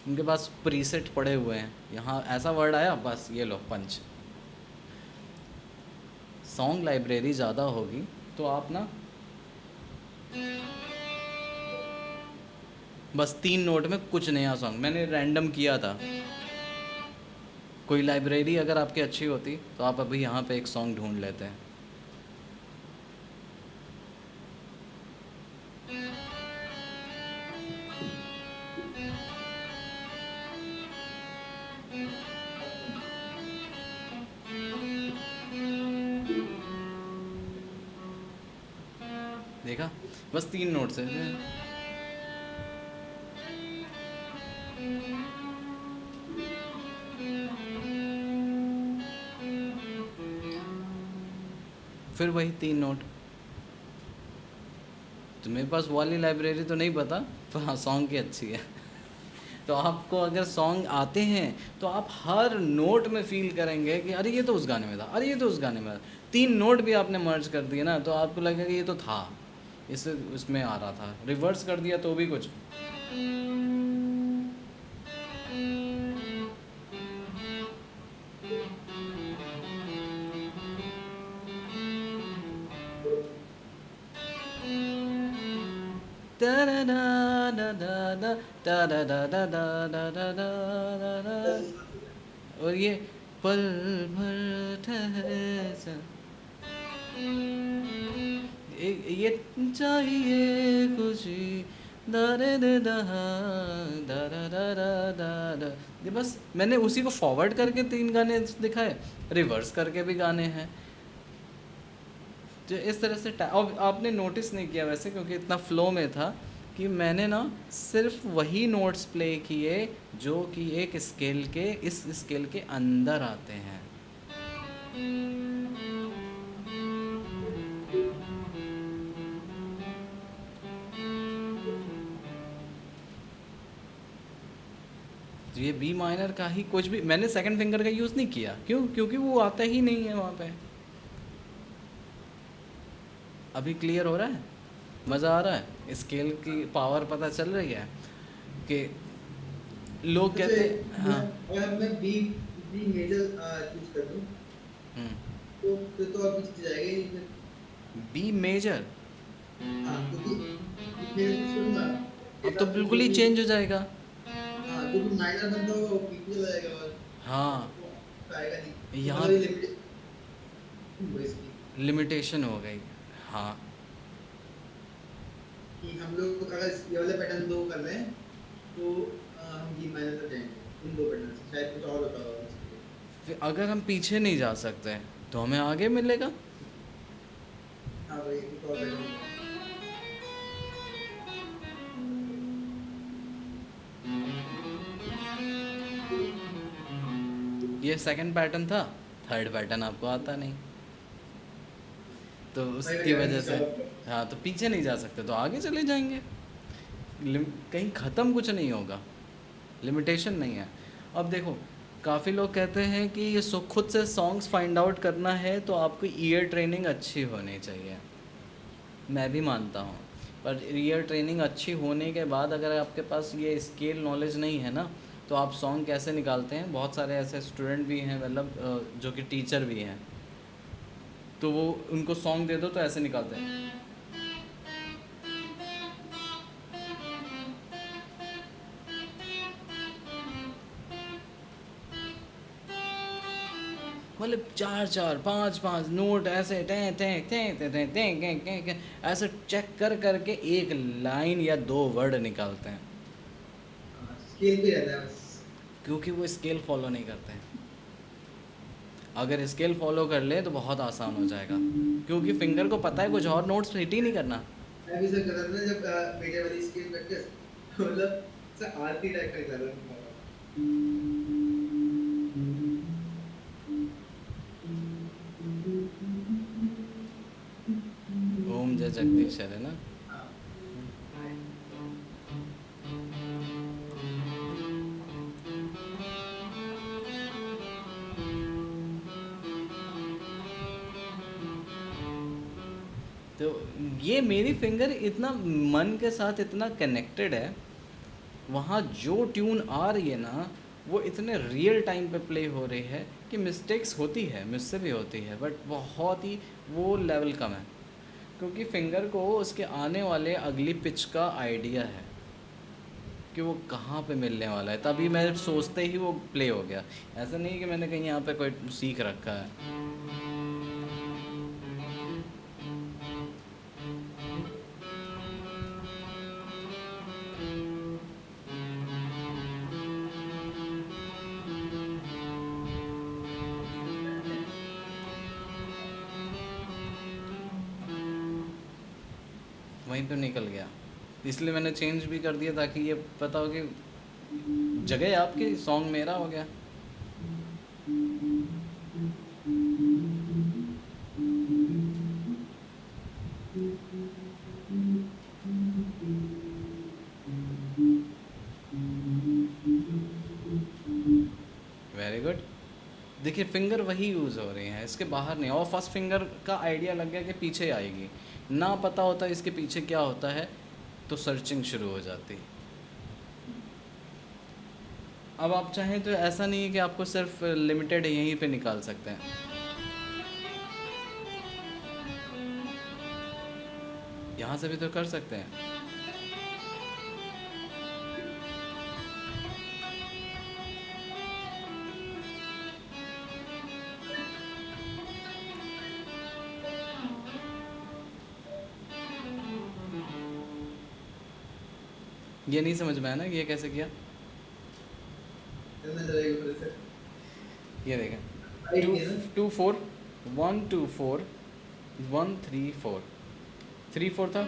उनके पास प्रीसेट पड़े हुए हैं, यहाँ ऐसा वर्ड आया बस ये लो पंच। सॉन्ग लाइब्रेरी ज़्यादा होगी तो आप ना बस 3 नोट में कुछ नया सॉन्ग, मैंने रैंडम किया था, कोई लाइब्रेरी अगर आपकी अच्छी होती तो आप अभी यहाँ पे एक सॉन्ग ढूंढ लेते हैं। देखा, बस 3 नोट से। फिर वही 3 नोट। तो मेरे पास वो वाली लाइब्रेरी तो नहीं पता, पर हाँ सॉन्ग की अच्छी है। तो आपको अगर सॉन्ग आते हैं तो आप हर नोट में फील करेंगे कि अरे ये तो उस गाने में था, अरे ये तो उस गाने में था। 3 नोट भी आपने मर्ज कर दिए ना तो आपको लगेगा कि ये तो था, इस उसमें आ रहा था, रिवर्स कर दिया तो भी कुछ। और ये पल भर ठहर जा, ये चाहिए खुशी, दारे दे दहा, दारा दारा दारा। ये बस मैंने उसी को फॉरवर्ड करके 3 गाने दिखाए, रिवर्स करके भी गाने हैं, जो इस तरह से अब आपने नोटिस नहीं किया वैसे क्योंकि इतना फ्लो में था कि मैंने ना सिर्फ वही नोट्स प्ले किए जो कि एक स्केल के, इस स्केल के अंदर आते हैं। तो ये बी माइनर का ही कुछ भी मैंने सेकंड फिंगर का यूज़ नहीं किया, क्यों? क्योंकि वो आता ही नहीं है वहाँ पे। अभी क्लियर हो रहा है, मज़ा आ रहा है, स्केल की पावर पता चल रही है कि लोग कहते जैसे हाँ। अगर मैं बी बी मेजर चूज कर दूं तो फिर तो और कुछ जाएगा ही नहीं फिर। बी मेजर हाँ क्योंकि बी मेजर चूज करूंगा अब एक तो आपको बिल्कुल जो ही भी चेंज हो जाएगा। हाँ जो भी माइनर बनता है वो पीछे चला जाएगा और हाँ, वो आएगा नहीं तो यहाँ मतलब ये लिमिट इसकी लिमिटेशन हो गई। हाँ, कि हम लोग अगर ये वाले पैटर्न दो कर रहे हैं तो हम बी माइनर तक जाएंगे इन दो पैटर्न से, शायद कुछ और होता होगा उसके लिए। फिर अगर हम पीछे नहीं जा सकते तो हमें आगे मिलेगा। हाँ भाई कुछ और पैटर्न ये सेकंड पैटर्न था, थर्ड पैटर्न आपको आता नहीं, तो उसकी वजह से हाँ, तो पीछे नहीं जा सकते तो आगे चले जाएंगे। कहीं ख़त्म कुछ नहीं होगा, लिमिटेशन नहीं है। अब देखो, काफ़ी लोग कहते हैं कि ये खुद से सॉन्ग्स फाइंड आउट करना है तो आपको ईयर ट्रेनिंग अच्छी होनी चाहिए, मैं भी मानता हूँ, पर ईयर ट्रेनिंग अच्छी होने के बाद अगर आपके पास ये स्केल नॉलेज नहीं है ना तो आप सॉन्ग कैसे निकालते हैं। बहुत सारे ऐसे स्टूडेंट भी हैं, मतलब जो कि टीचर भी हैं, तो वो उनको सॉन्ग दे दो तो ऐसे निकालते हैं, मतलब 4-4 5-5 नोट ऐसे टें टें टें टें टें टें टें टें टें, ऐसे चेक कर करके एक लाइन या 2 वर्ड निकालते हैं, स्केल पे रहता है बस। क्योंकि वो स्केल फॉलो नहीं करते हैं। अगर स्केल फॉलो कर ले तो बहुत आसान हो जाएगा, क्योंकि फिंगर को पता है कुछ और नोट्स हिट ही नहीं करना। मैं भी सर कर रहा था जब मीडिया वाली स्क्रीन प्रैक्टिस, मतलब सर आरती टाइप का कर रहा था। ओम जय जगदीश है ना। हाँ। तो ये मेरी फिंगर इतना मन के साथ इतना कनेक्टेड है, वहाँ जो ट्यून आ रही है ना वो इतने रियल टाइम पे प्ले हो रही है कि मिस्टेक्स होती है, मुझसे भी होती है, बट बहुत ही वो लेवल कम है, क्योंकि फिंगर को उसके आने वाले अगली पिच का आइडिया है कि वो कहाँ पे मिलने वाला है, तभी मैं सोचते ही वो प्ले हो गया। ऐसा नहीं कि मैंने कहीं यहाँ पे कोई सीख रखा है। वहीं पे निकल गया, इसलिए मैंने चेंज भी कर दिया ताकि ये पता हो कि जगह आपकी, सॉन्ग मेरा हो गया। Very good. देखिए फिंगर वही यूज़ हो रही हैं, इसके बाहर नहीं, और फर्स्ट फिंगर का आइडिया लग गया कि पीछे आएगी, ना पता होता इसके पीछे क्या होता है तो सर्चिंग शुरू हो जाती। अब आप चाहें तो ऐसा नहीं है कि आपको सिर्फ लिमिटेड यहीं पे निकाल सकते हैं, यहाँ से भी तो कर सकते हैं। ये नहीं समझ में आया ना कि ये कैसे किया। चलना चलेगा फिर से। ये देखें, राइट टू किया ना? 2 4 1 2 4 1 3 4 3 4 था,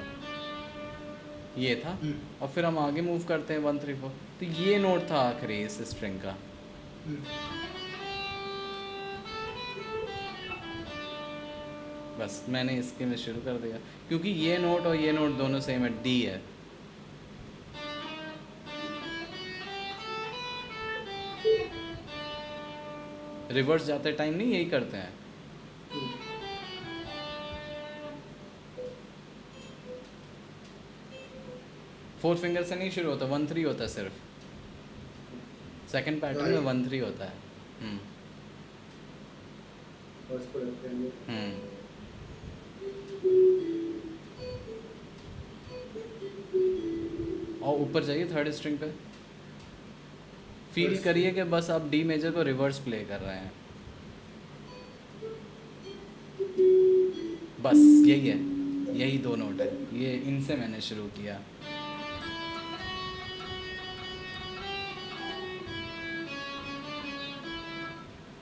ये था, और फिर हम आगे मूव करते हैं 1 3 4, तो ये नोट था आखिरी इस स्ट्रिंग का। बस मैंने इसके में शुरू कर दिया, क्योंकि ये नोट और ये नोट दोनों सेम है, डी है। रिवर्स जाते टाइम नहीं यही करते हैं। फोर्थ फिंगर से नहीं शुरू होता, 1 3 होता है सिर्फ, सेकंड पैटर्न में 1 3 होता है। बस को रखते हैं लोग। और ऊपर जाइए थर्ड स्ट्रिंग पे, फील करिए कि बस आप डी मेजर को रिवर्स प्ले कर रहे हैं, बस यही है, यही दो नोट है, ये इनसे मैंने शुरू किया।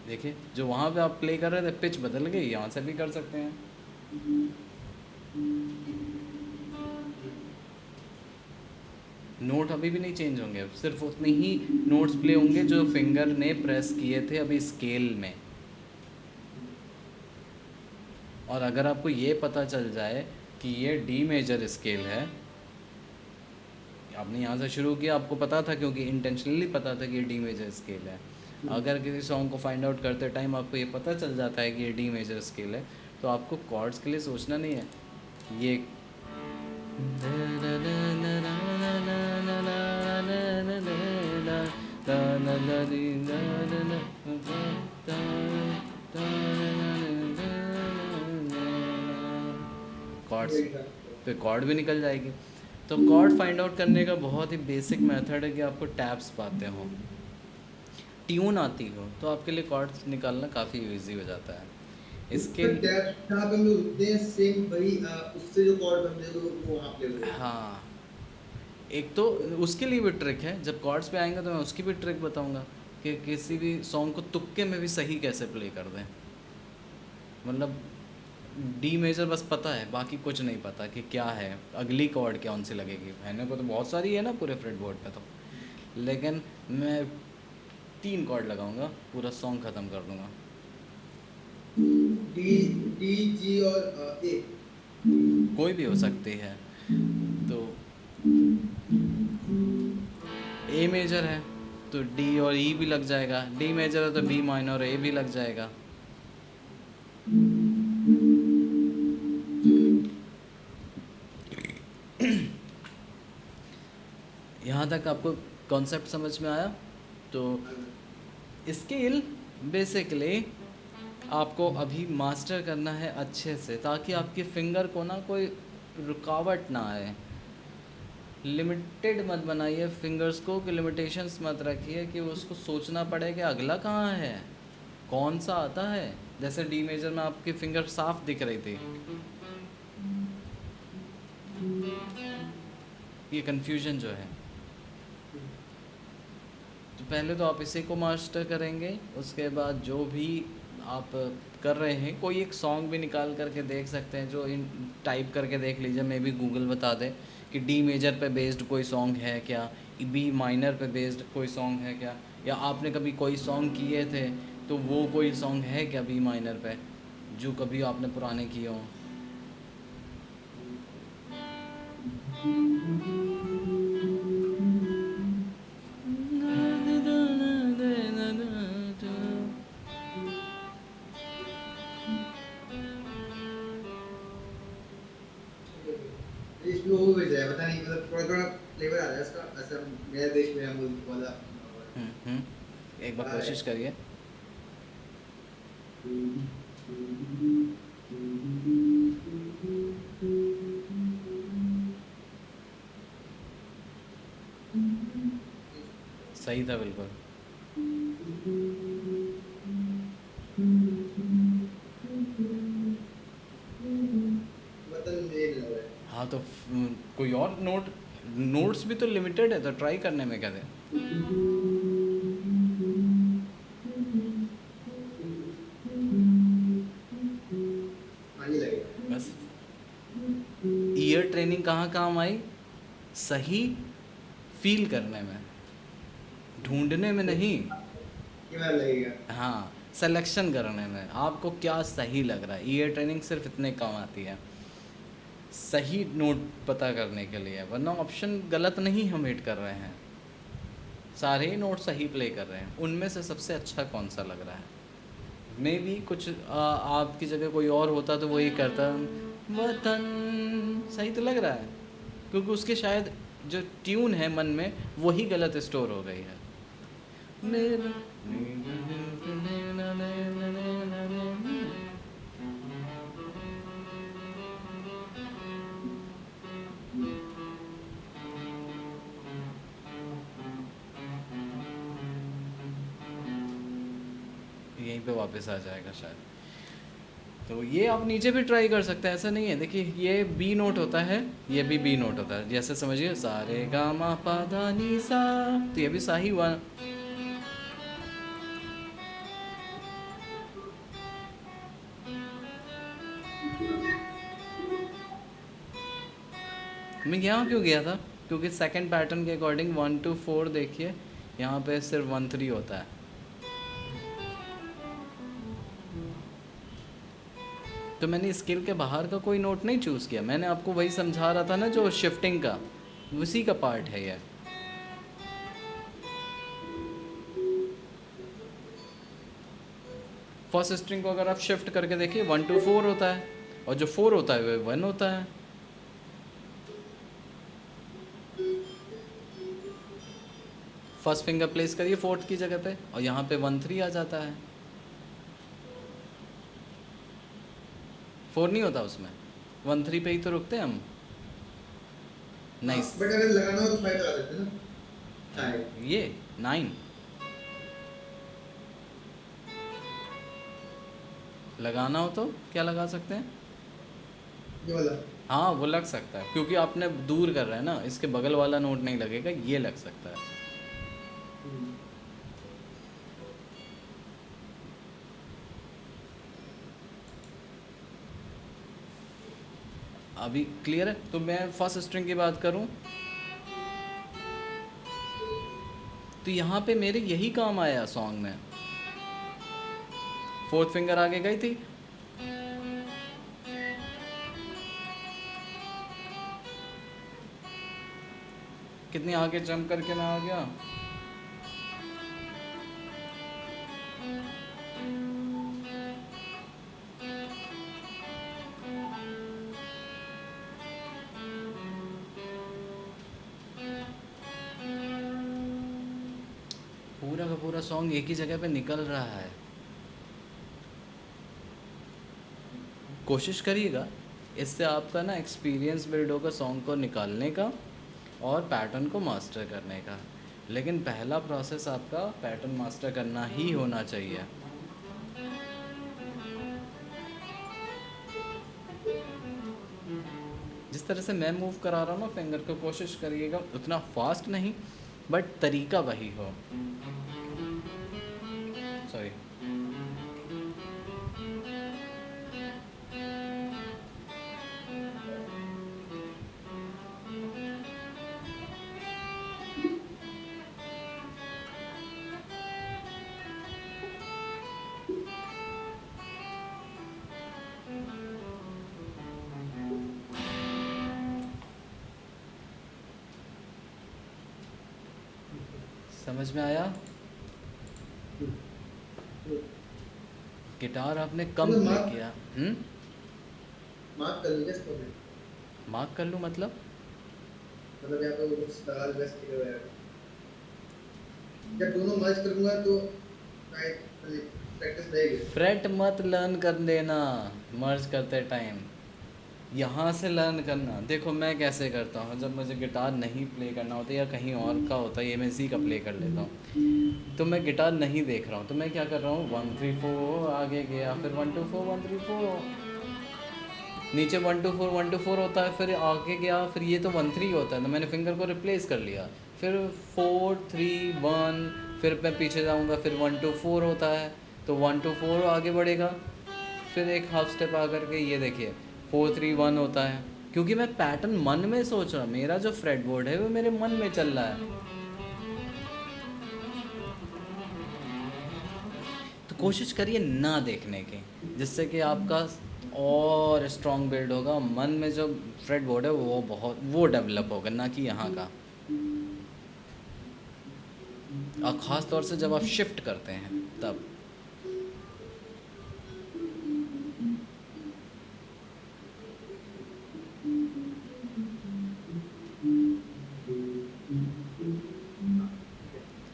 देखिए जो वहाँ पे आप प्ले कर रहे थे पिच बदल गई, यहाँ से भी कर सकते हैं। नोट अभी भी नहीं चेंज होंगे, सिर्फ उतने ही नोट्स प्ले होंगे जो फिंगर ने प्रेस किए थे अभी स्केल में। और अगर आपको ये पता चल जाए कि ये डी मेजर स्केल है, आपने यहाँ से शुरू किया, आपको पता था क्योंकि इंटेंशनली पता था कि ये डी मेजर स्केल है। अगर किसी सॉन्ग को फाइंड आउट करते टाइम आपको ये पता चल जाता है कि ये डी मेजर स्केल है, तो आपको कॉर्ड्स के लिए सोचना नहीं है। ये कॉर्ड्स पे कॉर्ड भी निकल जाएगी। तो कॉर्ड फाइंड आउट करने का बहुत ही बेसिक मेथड है कि आपको टैप्स पाते हो, ट्यून आती हो, तो आपके लिए कॉर्ड्स निकालना काफ़ी इजी हो जाता है। इसके टैप जहाँ पे हम लोग रुकते हैं सेम वही उससे जो कॉर्ड बनते हैं वो वहाँ प्ले होते हैं। हाँ, एक तो उसके लिए भी ट्रिक है, जब कॉर्ड्स पे आएंगे तो मैं उसकी भी ट्रिक बताऊंगा कि किसी भी सॉन्ग को तुक्के में भी सही कैसे प्ले कर दें। मतलब डी मेजर बस पता है, बाकी कुछ नहीं पता कि क्या है, अगली कॉर्ड कौन सी लगेगी। मैंने को तो बहुत सारी है ना पूरे फ्रेटबोर्ड पे तो, लेकिन मैं 3 कॉर्ड लगाऊंगा, पूरा सॉन्ग ख़त्म कर दूंगा। डी डी जी और ए। कोई भी हो सकती है। तो ए मेजर है तो डी और ई भी लग जाएगा, डी मेजर है तो बी माइनर और ए भी लग जाएगा। यहाँ तक आपको कॉन्सेप्ट समझ में आया? तो स्केल बेसिकली आपको अभी मास्टर करना है अच्छे से, ताकि आपकी फिंगर को ना कोई रुकावट ना आए। लिमिटेड मत बनाइए फिंगर्स को, कि लिमिटेशंस मत रखिए कि उसको सोचना पड़े कि अगला कहाँ है, कौन सा आता है। जैसे डी मेजर में आपकी फिंगर साफ दिख रही थी, ये कन्फ्यूजन जो है। तो पहले तो आप इसी को मास्टर करेंगे, उसके बाद जो भी आप कर रहे हैं, कोई एक सॉन्ग भी निकाल करके देख सकते हैं, जो इन टाइप करके देख लीजिए, मे बी गूगल बता दे कि डी मेजर पे बेस्ड कोई सॉन्ग है क्या, बी माइनर पे बेस्ड कोई सॉन्ग है क्या, या आपने कभी कोई सॉन्ग किए थे तो वो कोई सॉन्ग है क्या बी माइनर पे, जो कभी आपने पुराने किए हों। इसमें वो मिल जाए, पता नहीं, मतलब थोड़ा थोड़ा फ्लेवर आ रहा है इसका, ऐसा मेरा देश मेरा मुल्क वाला। एक बार आ रहा कोशिश है। करिए। सही था बिल्कुल। मतलब ये लग रहा है। हाँ तो कोई और नोट्स भी तो लिमिटेड है, तो ट्राई करने में क्या है। आने लगेगा। बस ईयर ट्रेनिंग कहाँ काम आई? सही फील करने में, ढूंढने में नहीं। ये बार लगेगा। हाँ, सिलेक्शन करने में, आपको क्या सही लग रहा है। ईयर ट्रेनिंग सिर्फ इतने काम आती है, सही नोट पता करने के लिए, वरना ऑप्शन गलत नहीं हम हिट कर रहे हैं, सारे ही नोट सही प्ले कर रहे हैं। उनमें से सबसे अच्छा कौन सा लग रहा है। मे भी कुछ आपकी जगह कोई और होता तो वो ये करता, वतन सही तो लग रहा है, क्योंकि उसके शायद जो ट्यून है मन में वही गलत स्टोर हो गई है। यहीं पे वापस आ जाएगा शायद। तो ये आप नीचे भी ट्राई कर सकते हैं, ऐसा नहीं है। देखिए ये बी नोट होता है, ये भी बी नोट होता है, जैसे समझिए सा रे गा मा पा धा नी सा, तो ये भी सा ही हुआ। मैं यहाँ क्यों गया था? क्योंकि सेकंड पैटर्न के अकॉर्डिंग 1 to 4 देखिए, यहाँ पे सिर्फ 1 3 होता है। तो मैंने स्केल के बाहर का कोई नोट नहीं चूज़ किया, मैंने आपको वही समझा रहा था ना, जो शिफ्टिंग का, उसी का पार्ट है ये। फर्स्ट स्ट्रिंग को अगर आप शिफ्ट करके देखिए 1 to 4 होता है, और जो 4 होता है वो 1 होता है। फर्स्ट फिंगर प्लेस करिए फोर्थ की जगह पे, और यहाँ पे 1 3 आ जाता है। 4 नहीं होता उसमें, 1 3 पे ही तो रुकते हैं हम। नाइस। बट अगर लगाना हो तो 5 लगा देते हैं ना, शायद। ये 9 लगाना हो तो क्या लगा सकते हैं? ये वाला। हाँ वो लग सकता है, क्योंकि आपने दूर कर रहे हैं ना, इसके बगल वाला नोट नहीं लगेगा, ये लग सकता है। अभी क्लियर है? तो मैं फर्स्ट स्ट्रिंग की बात करूं तो यहाँ पे मेरे यही काम आया सॉन्ग में, फोर्थ फिंगर आगे गई थी, कितनी आगे जंप करके मैं आ गया। पूरा का पूरा सॉन्ग एक ही जगह पे निकल रहा है। कोशिश करिएगा, इससे आपका ना एक्सपीरियंस बिल्ड होगा सॉन्ग को निकालने का और पैटर्न को मास्टर करने का। लेकिन पहला प्रोसेस आपका पैटर्न मास्टर करना ही होना चाहिए। जिस तरह से मैं मूव करा रहा हूँ ना फिंगर को, कोशिश करिएगा उतना फास्ट नहीं बट तरीका वही हो। सॉरी, समझ में आया? गिटार आपने कम तो प्ले मार्क किया। मार्क कर लीजिए इसको मैं, मार्क कर लूँ मतलब? मतलब यहाँ पे वो कुछ दाल वेस्ट लिखा हुआ है, जब दोनों मर्ज करूँगा तो राइट प्रैक्टिस रहेगी। फ्रेट मत लर्न कर देना मर्ज करते टाइम, यहाँ से लर्न करना। देखो मैं कैसे करता हूँ, जब मुझे गिटार नहीं प्ले करना होता या कहीं और का होता है, ये मैं इसी का प्ले कर लेता हूँ, तो मैं गिटार नहीं देख रहा हूँ, तो मैं क्या कर रहा हूँ 1 3 4 आगे गया, फिर 1 2 4 1 3 4, नीचे 1 2 4 1 2 4 होता है, फिर आगे गया, फिर ये तो 1 3 होता है, तो मैंने फिंगर को रिप्लेस कर लिया, फिर 4 3 1, फिर मैं पीछे जाऊँगा, फिर 1 2 4 होता है, तो 1 2 4 आगे बढ़ेगा, फिर एक हाफ स्टेप आकर के ये देखिए 4 3 1 होता है, क्योंकि मैं पैटर्न मन में सोच रहा हूँ, मेरा जो फ्रेट बोर्ड है वो मेरे मन में चल रहा है। तो कोशिश करिए ना देखने की, जिससे कि आपका और स्ट्रॉन्ग बिल्ड होगा, मन में जो फ्रेट बोर्ड है वो डेवलप होगा, ना कि यहाँ का। और ख़ास तौर से जब आप शिफ्ट करते हैं तब।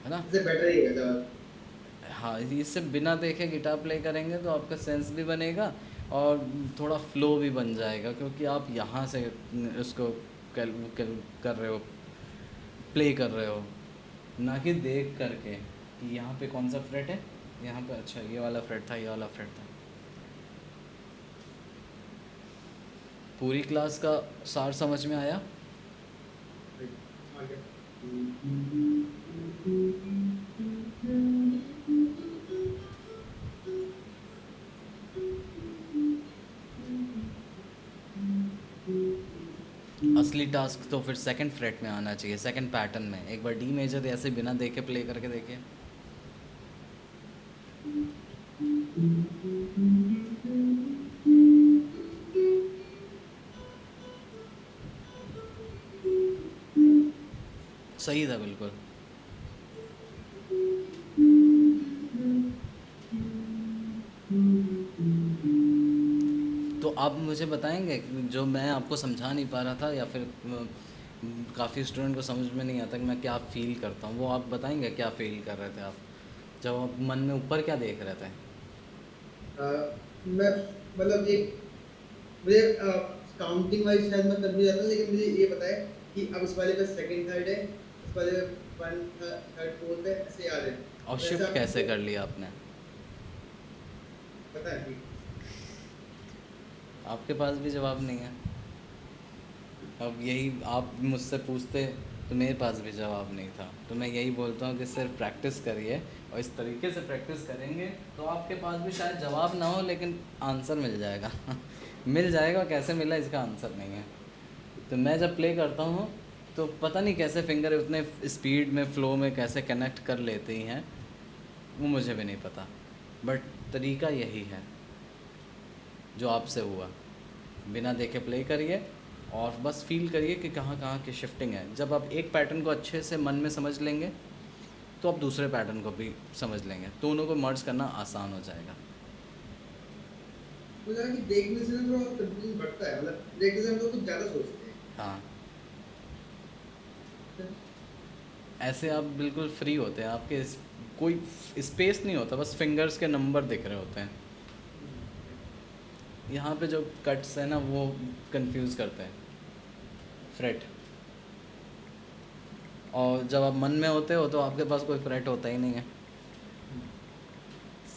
है ना? इससे बेटर ही है ज़्यादा। हाँ, इससे बिना देखे गिटार प्ले करेंगे तो आपका सेंस भी बनेगा और थोड़ा फ्लो भी बन जाएगा, क्योंकि आप यहाँ से उसको कर रहे हो, प्ले कर रहे हो, ना कि देख करके कि यहाँ पे कौन सा फ्रेट है, यहाँ पे अच्छा ये वाला फ्रेट था, ये वाला फ्रेट था। पूरी क्लास का सार समझ में आया? आगे असली टास्क तो फिर सेकंड फ्रेट में आना चाहिए, सेकंड पैटर्न में। एक बार डी मेजर ऐसे बिना देखे प्ले करके देखिए। सही था बिल्कुल। तो आप मुझे बताएंगे जो मैं आपको समझा नहीं पा रहा था, या फिर काफ़ी स्टूडेंट को समझ में नहीं आता कि मैं क्या फ़ील करता हूँ, वो आप बताएंगे क्या फ़ील कर रहे थे आप, जब आप मन में ऊपर क्या देख रहे थे? मैं मतलब एक मुझे काउंटिंग वाइज शायद मैं कंफ्यूज जाता हूँ, लेकिन मुझे ये पता है कि अब इस वाले पे सेकंड थर्ड है, इस वाले पे वन थर्ड फोर्थ है, ऐसे याद है। और तो ऐसे शिफ्ट कैसे आपको कर लिया आपने? पता है कि आपके पास भी जवाब नहीं है। अब यही आप मुझसे पूछते तो मेरे पास भी जवाब नहीं था, तो मैं यही बोलता हूँ कि सिर्फ प्रैक्टिस करिए, और इस तरीके से प्रैक्टिस करेंगे तो आपके पास भी शायद जवाब ना हो लेकिन आंसर मिल जाएगा। मिल जाएगा, कैसे मिला इसका आंसर नहीं है। तो मैं जब प्ले करता हूँ तो पता नहीं कैसे फिंगर उतने स्पीड में फ्लो में कैसे कनेक्ट कर लेती हैं, वो मुझे भी नहीं पता, बट तरीका यही है जो आपसे हुआ। बिना देखे प्ले करिए और बस फील करिए कि कहाँ कहाँ की शिफ्टिंग है। जब आप एक पैटर्न को अच्छे से मन में समझ लेंगे तो आप दूसरे पैटर्न को भी समझ लेंगे, दोनों को मर्ज करना आसान हो जाएगा। मुझे लगा कि देखने से ना थोड़ा कंफ्यूजन बढ़ता है, मतलब देखने से हम लोग कुछ ज़्यादा सोचते हैं। हाँ, ऐसे आप बिल्कुल फ्री होते हैं, आपके कोई स्पेस नहीं होता, बस फिंगर्स के नंबर दिख रहे होते हैं। यहाँ पे जो कट्स है ना वो कंफ्यूज करते हैं, फ्रेट। और जब आप मन में होते हो तो आपके पास कोई फ्रेट होता ही नहीं है,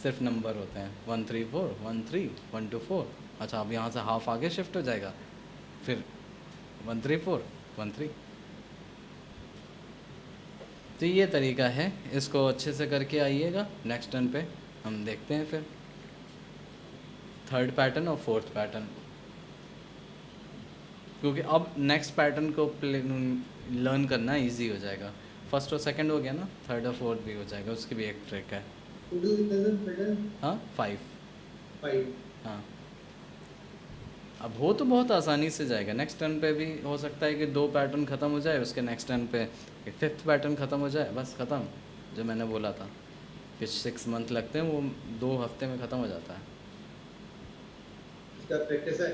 सिर्फ नंबर होते हैं 1 3 4 1 3 1 2 4। अच्छा, अब यहाँ से हाफ आगे शिफ्ट हो जाएगा, फिर 1 3 4 1 3। तो ये तरीका है, इसको अच्छे से करके आइएगा। नेक्स्ट टर्न पे हम देखते हैं फिर थर्ड पैटर्न और फोर्थ पैटर्न, क्योंकि अब नेक्स्ट पैटर्न को लर्न करना इजी हो जाएगा। फर्स्ट और सेकंड हो गया ना, थर्ड और फोर्थ भी हो जाएगा, उसकी भी एक ट्रिक है। टोटल कितने थे पैटर्न? हाँ 5। 5। हाँ, अब हो तो बहुत आसानी से जाएगा। नेक्स्ट टर्न पे भी हो सकता है कि 2 पैटर्न ख़त्म हो जाए, उसके नेक्स्ट टर्न पे 5th पैटर्न ख़त्म हो जाए, बस ख़त्म। जो मैंने बोला था कि 6 मंथ लगते हैं, वो 2 हफ्ते में ख़त्म हो जाता है। उसका प्रैक्टिस है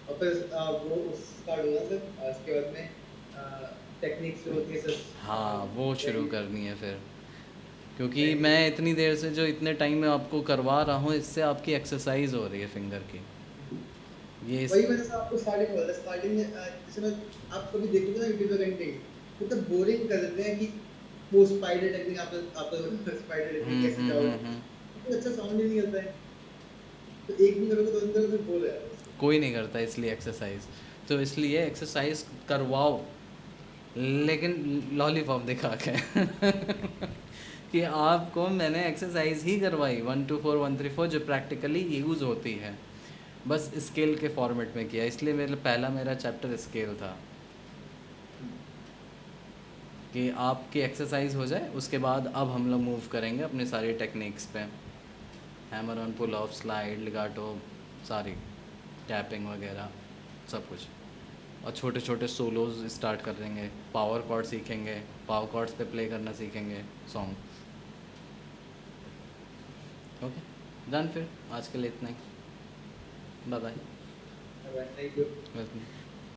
और फिर वो स्टार्ट होगा सर। इसके बाद में टेक्निक्स जो होती है सर। हाँ, वो शुरू करनी है फिर, क्योंकि मैं इतनी देर से जो इतने टाइम में आपको करवा रहा हूँ, इससे आपकी एक्सरसाइज हो रही है फिंगर की। ये वही मैंने सर आपको स्टार्टिंग में बोला, स्टार्टिंग में जैसे मैं आप कभी देखोगे ना यूट्यूब पे कंटेंट तो बोरिंग कर देते हैं कि वो स्पाइडर टेक्निक आप स्पाइडर टेक्निक कैसे जाओगे, तो अच्छा साउंड ही नहीं करता है। तो एक भी करोगे तो अंदर से बोल रहा है। कोई नहीं करता इसलिए एक्सरसाइज, तो इसलिए एक्सरसाइज करवाओ, लेकिन लॉलीपॉप दिखा के कि आपको मैंने एक्सरसाइज ही करवाई 1 2 4 1 3 4 जो प्रैक्टिकली यूज़ होती है, बस स्केल के फॉर्मेट में किया। इसलिए मेरा चैप्टर स्केल था कि आपकी एक्सरसाइज हो जाए, उसके बाद अब हम लोग मूव करेंगे अपने सारी टेक्निक्स पे। Hammer on, pull off, slide, legato, सारी टैपिंग वगैरह सब कुछ। और छोटे छोटे सोलोज स्टार्ट कर देंगे, पावर कॉर्ड सीखेंगे, पावर कॉर्ड्स पे प्ले करना सीखेंगे सॉन्ग। ओके डन, फिर आज के लिए इतना ही। Bye bye. Thank you. Welcome.